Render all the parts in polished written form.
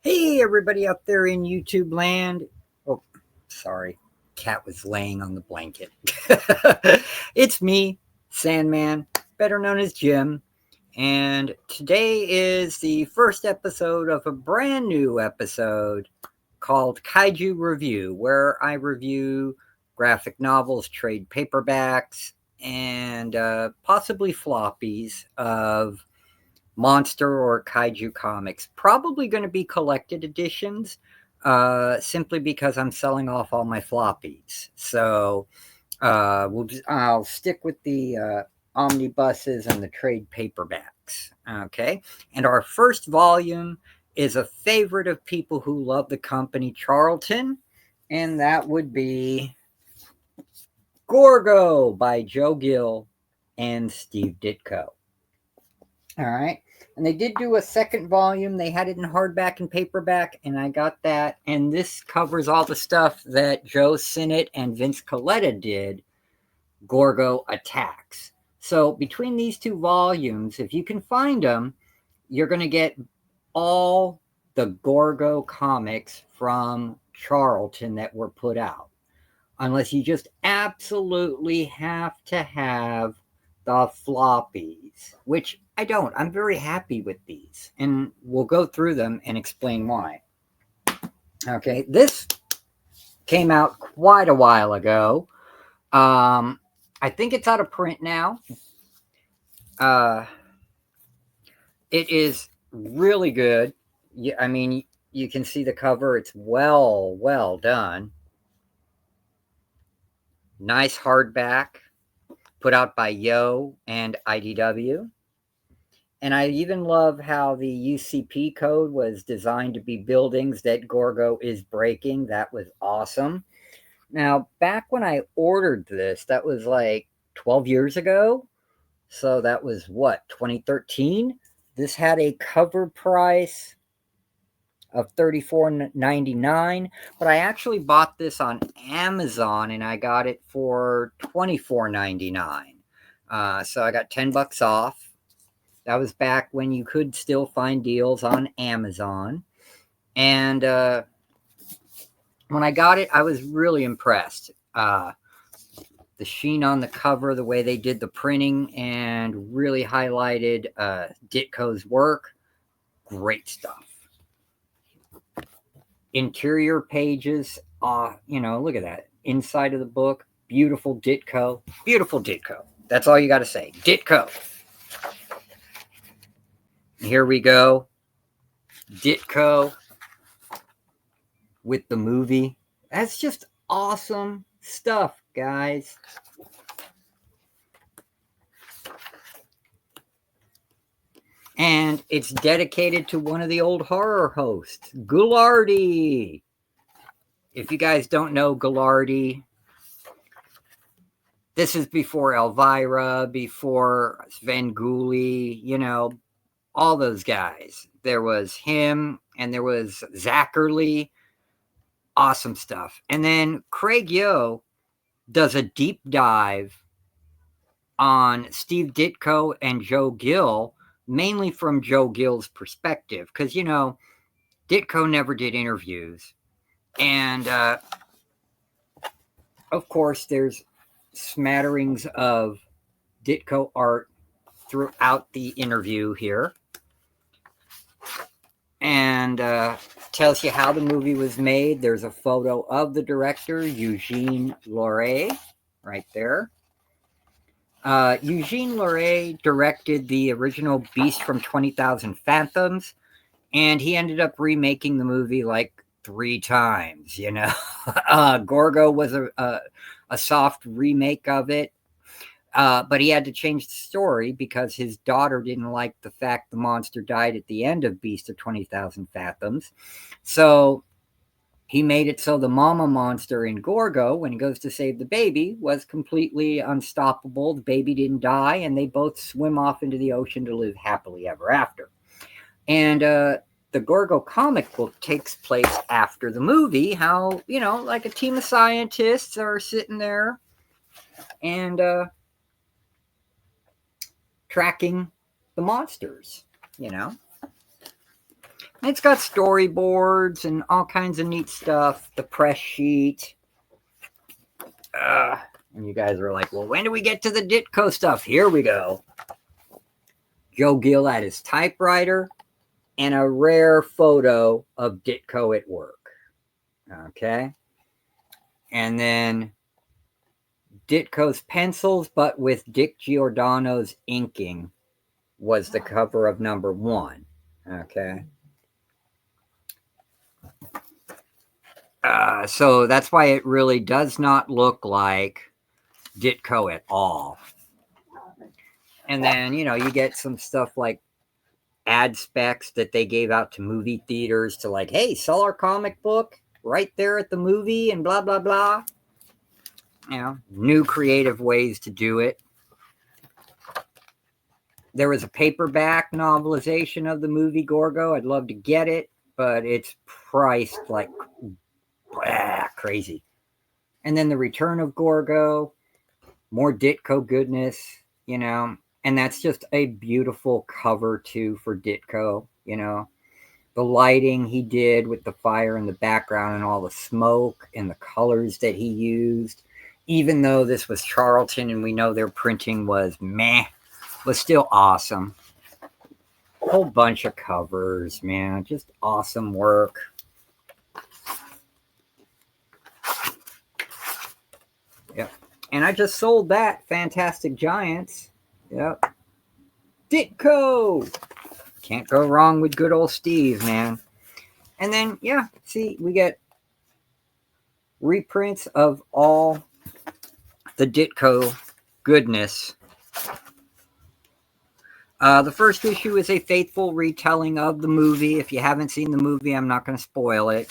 Hey, everybody out there in YouTube land. Oh, sorry. Cat was laying on the blanket. It's me, Sandman, better known as Jim. And today is the first episode of a brand new episode called Kaiju Review, where I review graphic novels, trade paperbacks, and possibly floppies of monster or kaiju comics. Probably going to be collected editions, simply because I'm selling off all my floppies. So I'll stick with the omnibuses and the trade paperbacks. Okay, and our first volume is a favorite of people who love the company Charlton, and that would be Gorgo by Joe Gill and Steve Ditko. All right. And they did do a second volume. They had it in hardback and paperback, and I got that. And this covers all the stuff that Joe Sinnott and Vince Coletta did, Gorgo Attacks. So between these two volumes, if you can find them, you're going to get all the Gorgo comics from Charlton that were put out. Unless you just absolutely have to have the floppies, which I don't. I'm very happy with these, and we'll go through them and explain why. Okay, this came out quite a while ago. I think it's out of print now. It is really good. I mean, you can see the cover. It's well done. Nice hardback, put out by Yo and IDW. And I even love how the UCP code was designed to be buildings that Gorgo is breaking. That was awesome. Now, back when I ordered this, that was like 12 years ago. So that was what, 2013? This had a cover price of $34.99, but I actually bought this on Amazon and I got it for $24.99. So I got $10 off. That was back when you could still find deals on Amazon. And when I got it, I was really impressed. The sheen on the cover, the way they did the printing, and really highlighted Ditko's work. Great stuff. Interior pages, look at that. Inside of the book, beautiful Ditko. Beautiful Ditko. That's all you got to say. Ditko. Here we go. Ditko with the movie. That's just awesome stuff, guys. And it's dedicated to one of the old horror hosts, Ghoulardi. If you guys don't know Ghoulardi, this is before Elvira, before Svengoolie, all those guys. There was him, and there was Zachary. Awesome stuff. And then Craig Yo does a deep dive on Steve Ditko and Joe Gill, mainly from Joe Gill's perspective. Because, Ditko never did interviews. And, of course, there's smatterings of Ditko art throughout the interview here. And tells you how the movie was made. There's a photo of the director, Eugene Loret, right there. Eugene Loret directed the original Beast from 20,000 Fathoms, and he ended up remaking the movie like 3 times, Gorgo was a soft remake of it. But he had to change the story because his daughter didn't like the fact the monster died at the end of Beast of 20,000 Fathoms. So he made it so the mama monster in Gorgo, when he goes to save the baby, was completely unstoppable. The baby didn't die, and they both swim off into the ocean to live happily ever after. And the Gorgo comic book takes place after the movie, how, like a team of scientists are sitting there and tracking the monsters, Now, It's got storyboards and all kinds of neat stuff. The press sheet. And you guys were like, well, when do we get to the Ditko stuff? Here we go. Joe Gill at his typewriter and a rare photo of Ditko at work. Okay. And then Ditko's pencils, but with Dick Giordano's inking, was the cover of number 1. Okay. So that's why it really does not look like Ditko at all. And then, you get some stuff like ad specs that they gave out to movie theaters to like, hey, sell our comic book right there at the movie and blah, blah, blah. New creative ways to do it. There was a paperback novelization of the movie Gorgo. I'd love to get it, but it's priced like crazy. And then the return of Gorgo, more Ditko goodness, and that's just a beautiful cover too for Ditko, the lighting he did with the fire in the background and all the smoke and the colors that he used, even though this was Charlton and we know their printing was meh, was still awesome. A whole bunch of covers, man, just awesome work. Yep. And I just sold that Fantastic Giants. Yep. Ditko. Can't go wrong with good old Steve, man. And then, see, we get reprints of all the Ditko goodness. The first issue is a faithful retelling of the movie. If you haven't seen the movie, I'm not going to spoil it.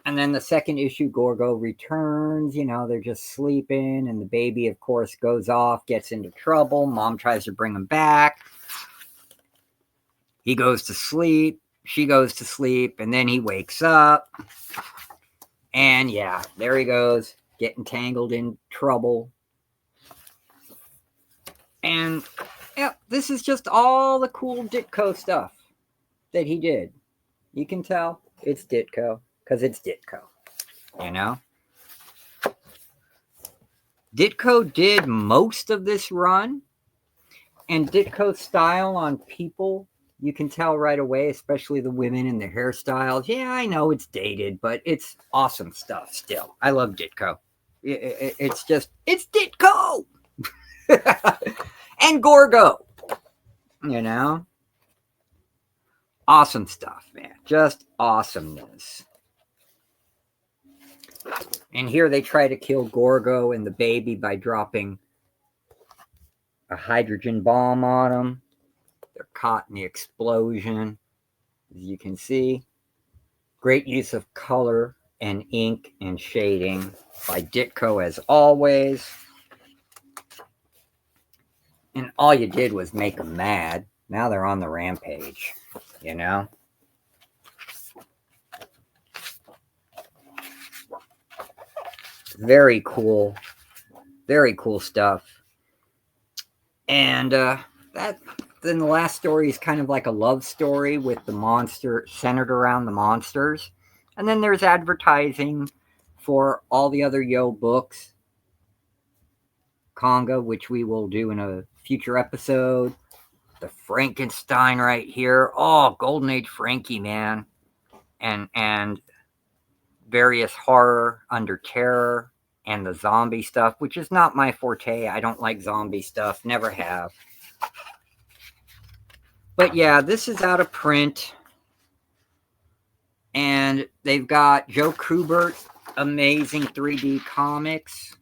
And then the second issue, Gorgo returns. They're just sleeping. And the baby, of course, goes off, gets into trouble. Mom tries to bring him back. He goes to sleep. She goes to sleep. And then he wakes up. And there he goes, getting tangled in trouble. And this is just all the cool Ditko stuff that he did. You can tell it's Ditko because it's Ditko, Ditko did most of this run, and Ditko's style on people, you can tell right away, especially the women and their hairstyles. Yeah, I know it's dated, but it's awesome stuff still. I love Ditko. It's Ditko! And Gorgo, awesome stuff, man. Just awesomeness. And here they try to kill Gorgo and the baby by dropping a hydrogen bomb on them. They're caught in the explosion. As you can see, great use of color and ink and shading by Ditko as always. And all you did was make them mad. Now they're on the rampage, Very cool stuff. And then the last story is kind of like a love story with the monster centered around the monsters. And then there's advertising for all the other Yo books. Conga, which we will do in a future episode. The Frankenstein right here. Oh, Golden Age Frankie, man. And various horror under terror and the zombie stuff, which is not my forte. I don't like zombie stuff. Never have. But this is out of print. And they've got Joe Kubert, amazing 3D comics.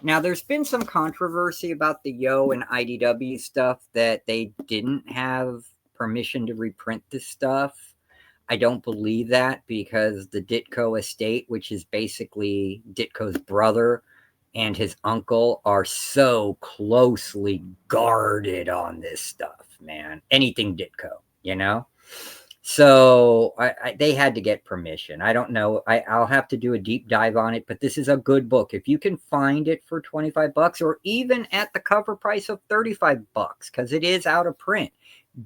Now, there's been some controversy about the Yo and IDW stuff that they didn't have permission to reprint this stuff. I don't believe that because the Ditko estate, which is basically Ditko's brother and his uncle, are so closely guarded on this stuff, man. Anything Ditko, So they had to get permission. I don't know. I'll have to do a deep dive on it, but this is a good book. If you can find it for $25 or even at the cover price of $35, because it is out of print,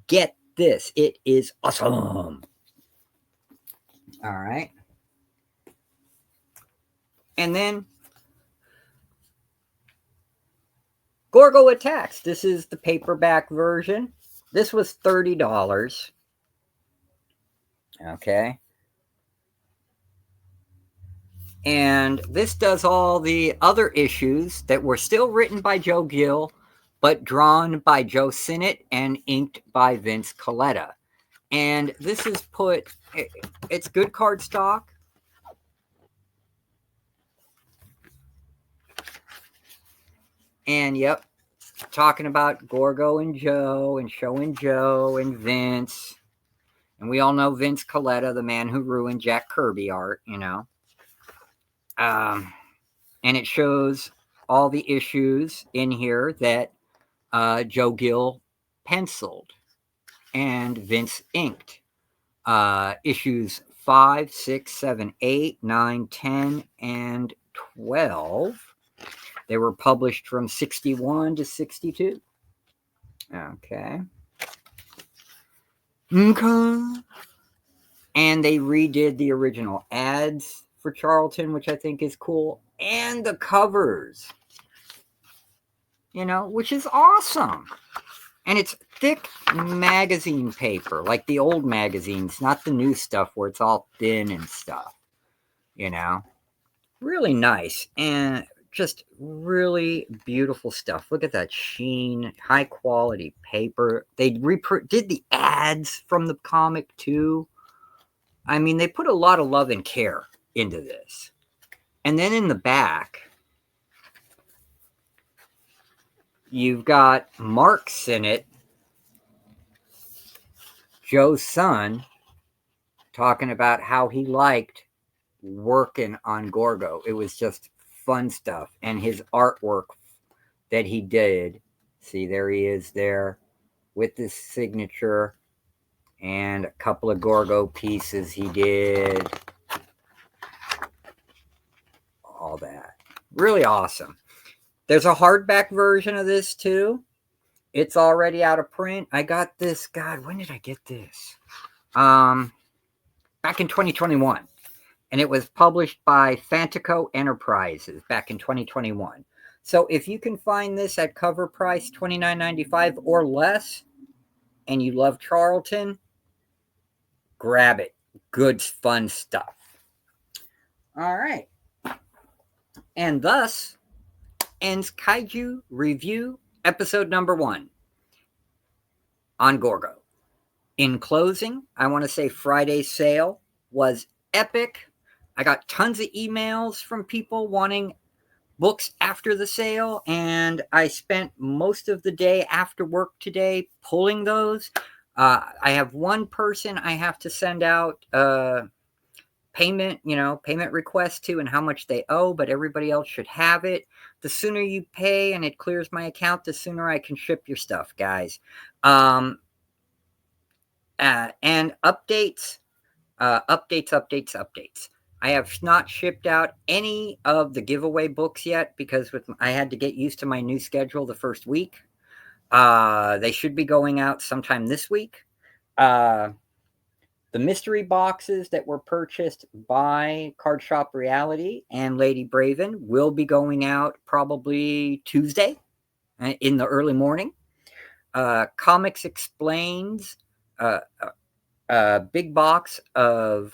get this. It is awesome. All right. And then Gorgo Attacks. This is the paperback version. This was $30. Okay. And this does all the other issues that were still written by Joe Gill, but drawn by Joe Sinnott and inked by Vince Colletta. And this is it's good cardstock. And yep, talking about Gorgo and Joe and showing Joe and Vince. And we all know Vince Colletta, the man who ruined Jack Kirby art, you know. And it shows all the issues in here that Joe Gill penciled and Vince inked. Issues 5, 6, 7, 8, 9, 10, and 12. They were published from 61 to 62. Okay. And they redid the original ads for Charlton, which I think is cool. And the covers. You know, which is awesome. And it's thick magazine paper, like the old magazines, not the new stuff where it's all thin and stuff. You know? Really nice. And just really beautiful stuff. Look at that sheen, high quality paper. They did the ads from the comic too. I mean, they put a lot of love and care into this. And then in the back, you've got Mark Sinnott, Joe's son, talking about how he liked working on Gorgo. It was just fun stuff. And his artwork that he did, see, there he is there with his signature and a couple of Gorgo pieces he did. All that. Really awesome. There's a hardback version of this too. It's already out of print. I got this, God, when did I get this? Back in 2021. And it was published by Fantico Enterprises back in 2021. So if you can find this at cover price, $29.95 or less, and you love Charlton, grab it. Good, fun stuff. All right. And thus ends Kaiju Review episode number 1 on Gorgo. In closing, I want to say Friday's sale was epic. I got tons of emails from people wanting books after the sale, and I spent most of the day after work today pulling those. I have one person I have to send out payment request to and how much they owe, but everybody else should have it. The sooner you pay and it clears my account, the sooner I can ship your stuff, guys. And updates. I have not shipped out any of the giveaway books yet because I had to get used to my new schedule the first week. They should be going out sometime this week. The mystery boxes that were purchased by Card Shop Reality and Lady Braven will be going out probably Tuesday in the early morning. Comics Explains, a big box of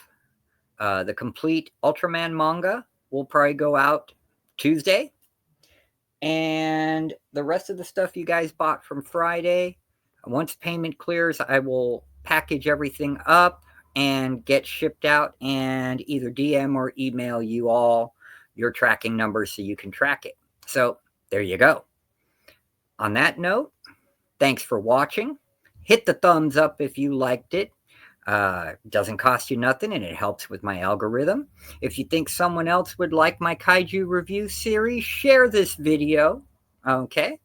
the complete Ultraman manga will probably go out Tuesday. And the rest of the stuff you guys bought from Friday, once payment clears, I will package everything up and get shipped out and either DM or email you all your tracking numbers so you can track it. So there you go. On that note, thanks for watching. Hit the thumbs up if you liked it. Doesn't cost you nothing and it helps with my algorithm. If you think someone else would like my Kaiju review series, share this video. Okay.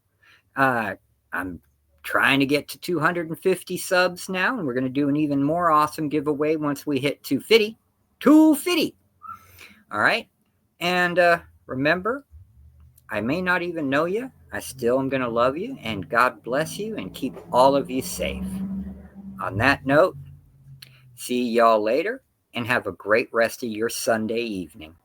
I'm trying to get to 250 subs now, and we're going to do an even more awesome giveaway once we hit 250. 250. All right. And remember, I may not even know you. I still am going to love you, and God bless you and keep all of you safe. On that note, see y'all later and have a great rest of your Sunday evening.